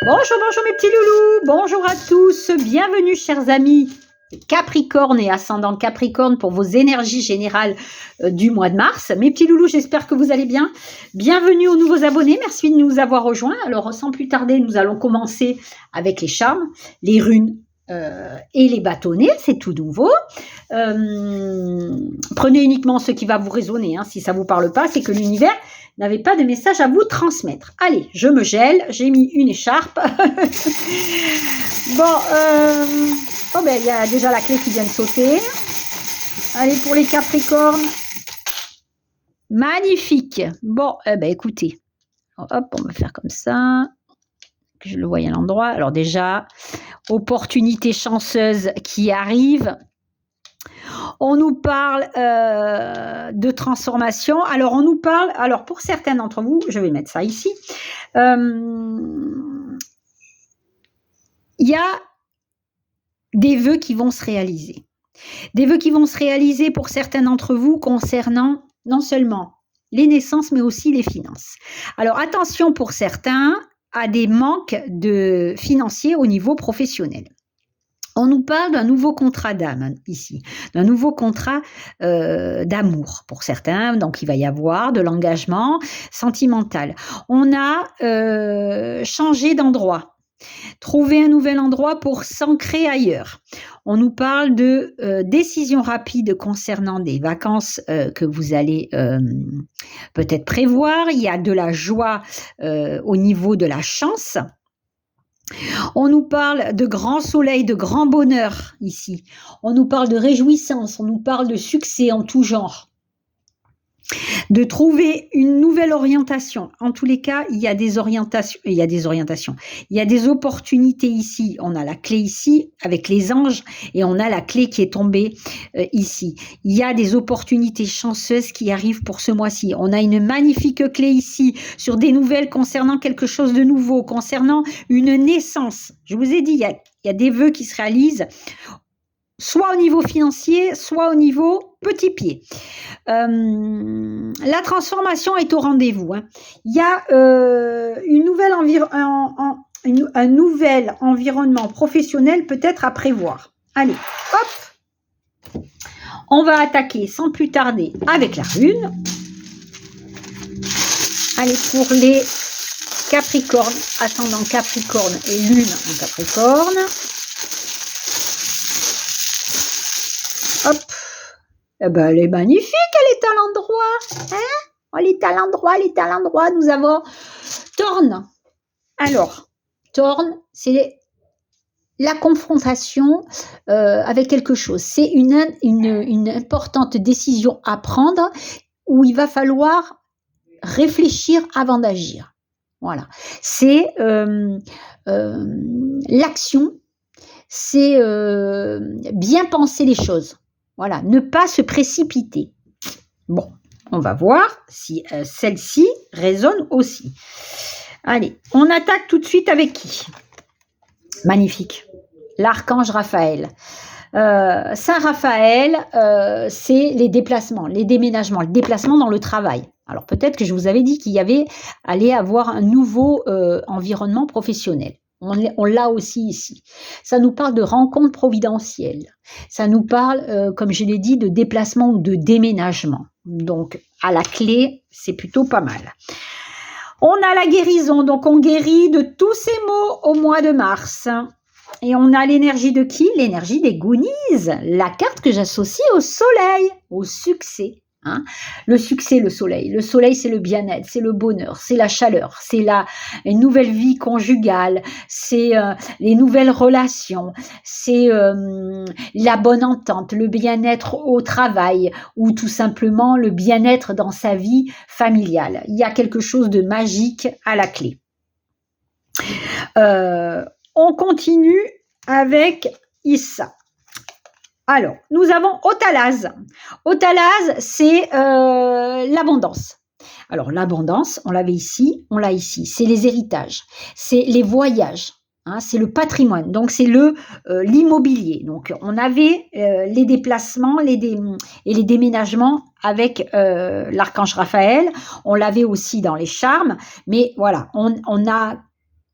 Bonjour, bonjour mes petits loulous, bonjour à tous, bienvenue chers amis Capricorne et ascendant Capricorne pour vos énergies générales du mois de mars. Mes petits loulous, j'espère que vous allez bien. Bienvenue aux nouveaux abonnés, merci de nous avoir rejoints. Alors sans plus tarder, nous allons commencer avec les charmes, les runes et les bâtonnets, c'est tout nouveau. Prenez uniquement ce qui va vous résonner, hein. Si ça ne vous parle pas, c'est que l'univers n'avait pas de message à vous transmettre. Allez, je me gèle, j'ai mis une écharpe. Bon, il y a déjà la clé qui vient de sauter. Allez, pour les Capricornes. Magnifique. Bon, écoutez, hop, on va faire comme ça, que je le voie à l'endroit. Alors déjà, opportunité chanceuse qui arrive. On nous parle de transformation. Alors, pour certains d'entre vous, je vais mettre ça ici. Il y a des vœux qui vont se réaliser. Des vœux qui vont se réaliser pour certains d'entre vous concernant non seulement les naissances, mais aussi les finances. Alors, attention pour certains à des manques de financiers au niveau professionnel. On nous parle d'un nouveau contrat d'âme ici, d'un nouveau contrat d'amour pour certains. Donc, il va y avoir de l'engagement sentimental. On a changé d'endroit, trouvé un nouvel endroit pour s'ancrer ailleurs. On nous parle de décisions rapides concernant des vacances que vous allez peut-être prévoir. Il y a de la joie au niveau de la chance. On nous parle de grand soleil, de grand bonheur ici. On nous parle de réjouissance, on nous parle de succès en tout genre. De trouver une nouvelle orientation. En tous les cas, il y a des orientations. Il y a des opportunités ici. On a la clé ici avec les anges et on a la clé qui est tombée ici. Il y a des opportunités chanceuses qui arrivent pour ce mois-ci. On a une magnifique clé ici sur des nouvelles concernant quelque chose de nouveau, concernant une naissance. Je vous ai dit, il y a des vœux qui se réalisent, soit au niveau financier, soit au niveau petit pied. La transformation est au rendez-vous, hein. Il y a un nouvel environnement professionnel peut-être à prévoir. Allez, hop, on va attaquer sans plus tarder avec la rune. Allez, pour les Capricornes, ascendant Capricorne et lune en Capricorne. Hop. Eh ben, elle est magnifique, elle est à l'endroit. Hein? Elle est à l'endroit. Nous avons Torne. Alors, Torne, c'est la confrontation avec quelque chose. C'est une importante décision à prendre où il va falloir réfléchir avant d'agir. Voilà. C'est l'action, c'est bien penser les choses. Voilà, ne pas se précipiter. Bon, on va voir si celle-ci résonne aussi. Allez, on attaque tout de suite avec qui? Magnifique. L'archange Raphaël. Saint Raphaël, c'est les déplacements, les déménagements, le déplacement dans le travail. Alors peut-être que je vous avais dit qu'il y allait avoir un nouveau environnement professionnel. On l'a aussi ici. Ça nous parle de rencontres providentielles. Ça nous parle, comme je l'ai dit, de déplacement ou de déménagement. Donc, à la clé, c'est plutôt pas mal. On a la guérison. Donc, on guérit de tous ces maux au mois de mars. Et on a l'énergie de qui? L'énergie des Goonies. La carte que j'associe au soleil, au succès. Hein, le succès, le soleil. Le soleil, c'est le bien-être, c'est le bonheur, c'est la chaleur, c'est une nouvelle vie conjugale, c'est les nouvelles relations, c'est la bonne entente, le bien-être au travail ou tout simplement le bien-être dans sa vie familiale. Il y a quelque chose de magique à la clé. On continue avec Issa. Alors, nous avons Otalaz. Otalaz, c'est l'abondance. Alors, l'abondance, on l'avait ici, on l'a ici. C'est les héritages, c'est les voyages, hein, c'est le patrimoine. Donc, c'est l'immobilier. Donc, on avait les déplacements et les déménagements avec l'archange Raphaël. On l'avait aussi dans les charmes. Mais voilà, on a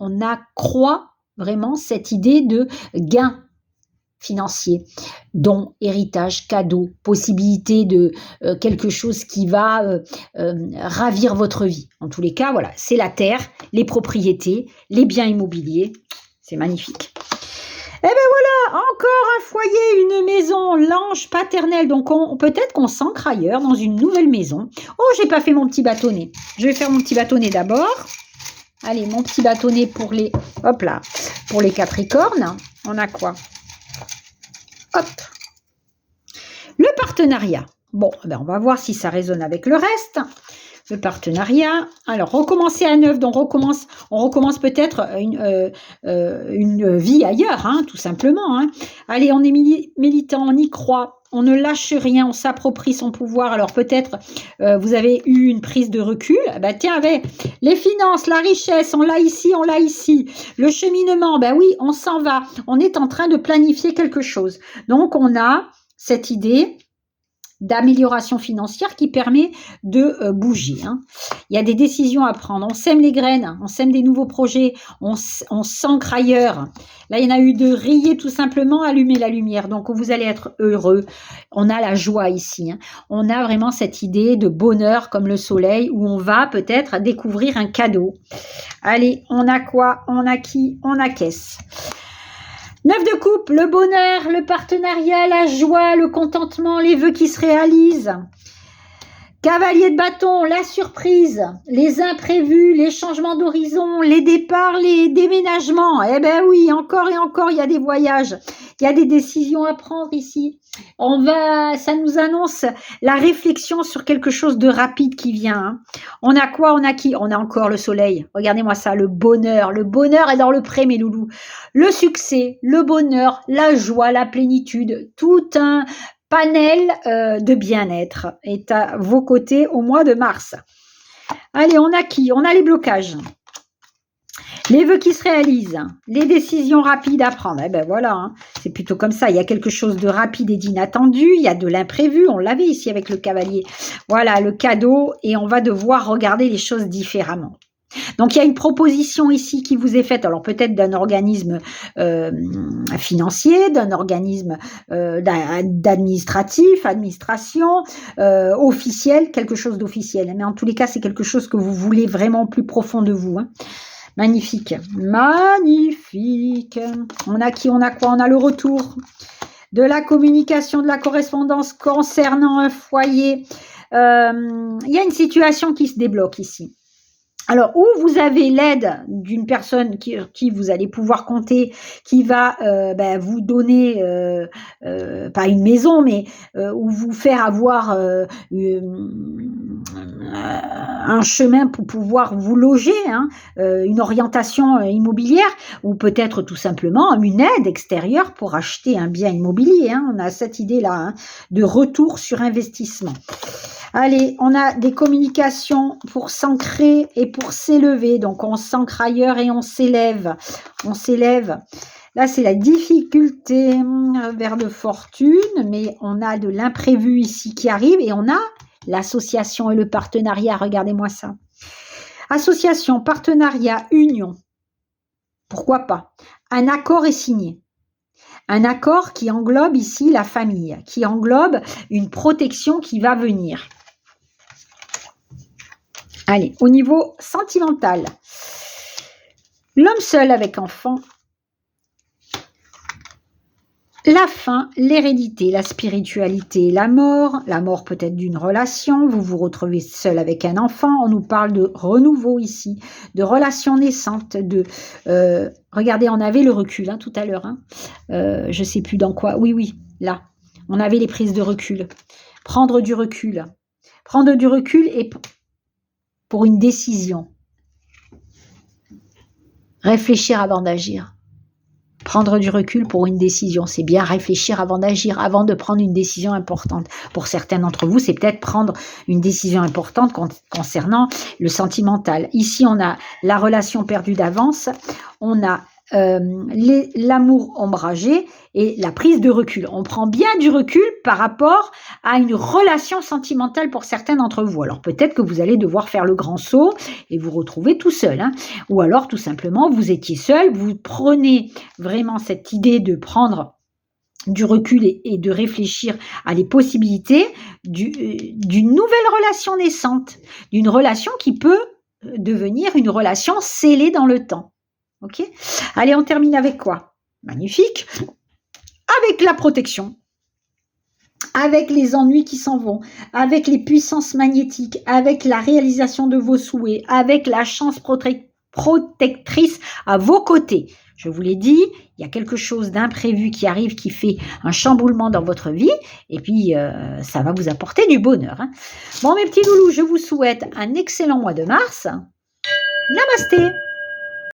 on accroît vraiment cette idée de gain financier, dons, héritage, cadeau, possibilité de quelque chose qui va ravir votre vie. En tous les cas, voilà, c'est la terre, les propriétés, les biens immobiliers. C'est magnifique. Eh bien voilà, encore un foyer, une maison, l'ange paternel. Donc peut-être qu'on s'ancre ailleurs dans une nouvelle maison. Oh, j'ai pas fait mon petit bâtonnet. Je vais faire mon petit bâtonnet d'abord. Allez, mon petit bâtonnet pour les, hop là, pour les Capricornes. On a quoi? Hop. Le partenariat. Bon, ben on va voir si ça résonne avec le reste. Le partenariat. Alors, recommencer à neuf. Donc, on recommence peut-être une vie ailleurs, hein, tout simplement. Hein. Allez, on est militant, on y croit. On ne lâche rien, on s'approprie son pouvoir. Alors, peut-être vous avez eu une prise de recul. Ben, tiens, avec les finances, la richesse, on l'a ici, on l'a ici. Le cheminement, ben oui, on s'en va. On est en train de planifier quelque chose. Donc, on a cette idée d'amélioration financière qui permet de bouger. Hein. Il y a des décisions à prendre. On sème les graines, on sème des nouveaux projets, on s'ancre ailleurs. Là, il y en a eu de riller tout simplement, allumer la lumière. Donc, vous allez être heureux. On a la joie ici. Hein. On a vraiment cette idée de bonheur comme le soleil où on va peut-être découvrir un cadeau. Allez, on a quoi? On a qui? On a caisse. 9 de coupe, le bonheur, le partenariat, la joie, le contentement, les vœux qui se réalisent. Cavalier de bâton, la surprise, les imprévus, les changements d'horizon, les départs, les déménagements. Eh ben oui, encore et encore, il y a des voyages. Il y a des décisions à prendre ici. Ça nous annonce la réflexion sur quelque chose de rapide qui vient. Hein. On a quoi? On a qui? On a encore le soleil. Regardez-moi ça, le bonheur. Le bonheur est dans le pré, mes loulous. Le succès, le bonheur, la joie, la plénitude, tout un panel de bien-être est à vos côtés au mois de mars. Allez, on a qui? On a les blocages. Les vœux qui se réalisent, les décisions rapides à prendre. Eh ben voilà, hein, c'est plutôt comme ça. Il y a quelque chose de rapide et d'inattendu. Il y a de l'imprévu. On l'avait ici avec le cavalier. Voilà, le cadeau. Et on va devoir regarder les choses différemment. Donc, il y a une proposition ici qui vous est faite, alors peut-être d'un organisme financier, d'un organisme administration, officiel, quelque chose d'officiel. Mais en tous les cas, c'est quelque chose que vous voulez vraiment plus profond de vous. Hein. Magnifique, magnifique. On a qui? On a quoi? On a le retour de la communication, de la correspondance concernant un foyer. Il y a une situation qui se débloque ici. Alors, où vous avez l'aide d'une personne qui vous allez pouvoir compter, qui va vous donner, pas une maison, mais ou vous faire avoir un chemin pour pouvoir vous loger, hein, une orientation immobilière, ou peut-être tout simplement une aide extérieure pour acheter un bien immobilier. Hein. On a cette idée-là hein, de retour sur investissement. Allez, on a des communications pour s'ancrer et pour s'élever. Donc, on s'ancre ailleurs et on s'élève. On s'élève. Là, c'est la difficulté vers de fortune, mais on a de l'imprévu ici qui arrive et on a l'association et le partenariat. Regardez-moi ça. Association, partenariat, union. Pourquoi pas? Un accord est signé. Un accord qui englobe ici la famille, qui englobe une protection qui va venir. Allez, au niveau sentimental, l'homme seul avec enfant, la fin, l'hérédité, la spiritualité, la mort peut-être d'une relation, vous vous retrouvez seul avec un enfant, on nous parle de renouveau ici, de relations naissantes, regardez, on avait le recul hein, tout à l'heure, hein, je ne sais plus dans quoi, oui, là, on avait les prises de recul, prendre du recul et pour une décision, réfléchir avant d'agir. Prendre du recul pour une décision, c'est bien réfléchir avant d'agir, avant de prendre une décision importante. Pour certains d'entre vous, c'est peut-être prendre une décision importante concernant le sentimental. Ici, on a la relation perdue d'avance, on a l'amour ombragé et la prise de recul. On prend bien du recul par rapport à une relation sentimentale pour certains d'entre vous. Alors peut-être que vous allez devoir faire le grand saut et vous retrouver tout seul, hein. Ou alors tout simplement vous étiez seul, vous prenez vraiment cette idée de prendre du recul et de réfléchir à les possibilités d'une nouvelle relation naissante, d'une relation qui peut devenir une relation scellée dans le temps. Ok? Allez, on termine avec quoi? Magnifique. Avec la protection, avec les ennuis qui s'en vont, avec les puissances magnétiques, avec la réalisation de vos souhaits, avec la chance protectrice à vos côtés. Je vous l'ai dit, il y a quelque chose d'imprévu qui arrive, qui fait un chamboulement dans votre vie, et puis ça va vous apporter du bonheur, hein. Bon, mes petits loulous, je vous souhaite un excellent mois de mars. Namasté!